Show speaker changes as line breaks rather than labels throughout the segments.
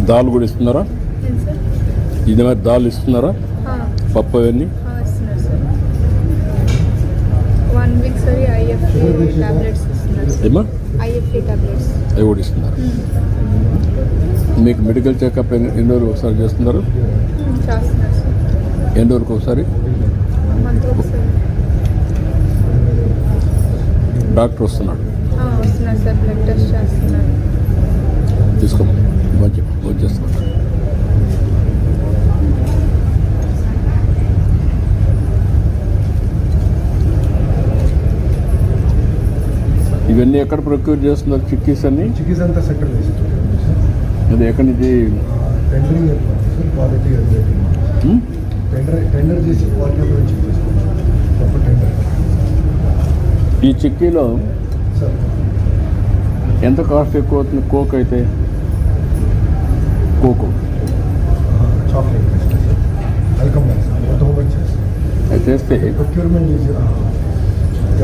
దాల్ కూడా ఇస్తున్నారా? ఇది మరి దాల్ ఇస్తున్నారా? పప్పు అవన్నీ
ఇస్తున్నారు సార్. 1 వీక్ సరి ఐఎఫ్ఏ టాబ్లెట్స్ ఇస్తున్నారు.
ఏమా
ఐఎఫ్ఏ టాబ్లెట్స్
అవి కూడా ఇస్తున్నారు. మీకు మెడికల్ చెకప్ ఎన్ని రోజులు ఒకసారి చేస్తున్నారు?
చేస్తున్నారు సార్.
ఎన్ని రోజులకు ఒకసారి?
మంత్ ఒకసారి.
డాక్టర్ వస్తున్నాడు.
వస్తున్నారు సార్. బ్లడ్ టెస్ట్ చేస్తున్నారు.
తీసుకో మంచి చేస్తున్నారు. ఇవన్నీ ఎక్కడ ప్రొక్యూర్ చేస్తున్నారు? చిక్కీస్ అన్ని
చిక్కీస్ అంతా సెంటర్
అది ఎక్కడి నుంచి
టెండరింగ్ క్వాలిటీ టెండర్ చేసి క్వాలిటీ గురించి చేసుకోవచ్చు. టెండర్
ఈ చిక్కీలో
సార్
ఎంత కాస్ట్ ఎక్కువ అవుతుంది? కోక్ అయితే కోకో
చాక్లెట్ వెల్కమ్
అది చేస్తే
ప్రొక్యూర్మెంట్ చేసి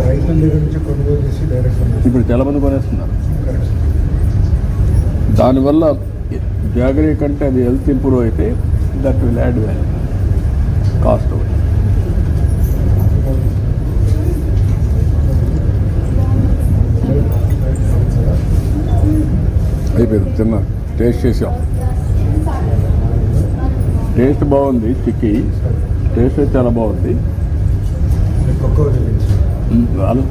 రైతుల దగ్గర నుంచి కొనుగోలు చేసి డైరెక్ట్
ఇప్పుడు చాలామంది కొనేస్తున్నారు.
కరెక్ట్.
దానివల్ల జాగరీ కంటే అది హెల్త్ ఇంప్రూవ్ అయితే that will add value cost. అయిపోయింది. చిన్న టేస్ట్ చేసాం. టేస్ట్ బాగుంది. చిక్కీ టేస్ట్ అయితే చాలా బాగుంది.
కొక్కో
చాలు.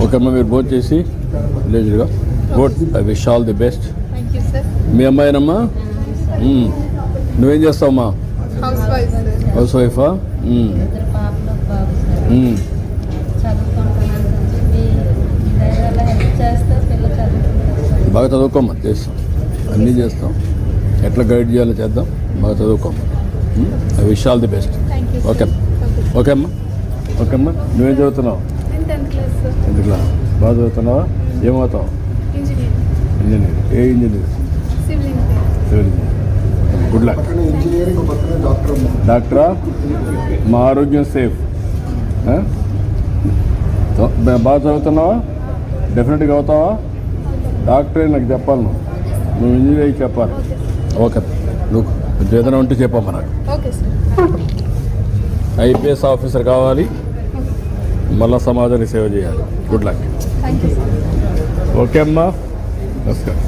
ఓకే అమ్మ, మీరు భోజనం చేసి లేజుగా good. I wish all the best.
Thank you sir.
మీ అమ్మాయినమ్మా? నువ్వేం చేస్తావమ్మా?
House wife sir.
హౌస్ వైఫా?
ఇద్దరు పాపలు బాబు సార్ చదువుకుంటున్నాను. మీ వల్ల హెల్ప్ చేస్తే పిల్లలు చదువుకుంటారు.
బాగా చదువుకోమ్మా. చేస్తాం, అన్నీ చేస్తాం. ఎట్లా గైడ్ చేయాలో చేద్దాం. బాగా చదువుకోమ్మా. I wish all the best.
Thank you
okay okay అమ్మా. ఓకే అమ్మా, నువ్వేం చదువుతున్నావు?
నేను 10th క్లాస్ సార్.
ఎందుకు బాగా చదువుతున్నావా? ఏమవుతావు? ఇంజనీర్. ఏ engineer?
Civil engineer.
Civil engineer. Good luck.
Engineering పక్కన డాక్టర్
డాక్టరా? మా ఆరోగ్యం సేఫ్. బాగా చదువుతున్నావా? డెఫినెట్గా అవుతావా? డాక్టరే నాకు చెప్పాలి. నువ్వు ఇంజనీర్ అయ్యి చెప్పాలి. ఓకే, నువ్వు ఏదైనా ఉంటే చెప్పమ్మా నాకు.
Okay sir.
ఐపీఎస్ ఆఫీసర్ కావాలి, మళ్ళా సమాజానికి సేవ చేయాలి. Good luck.
Thank you sir.
Okay అమ్మా, నమస్కారం.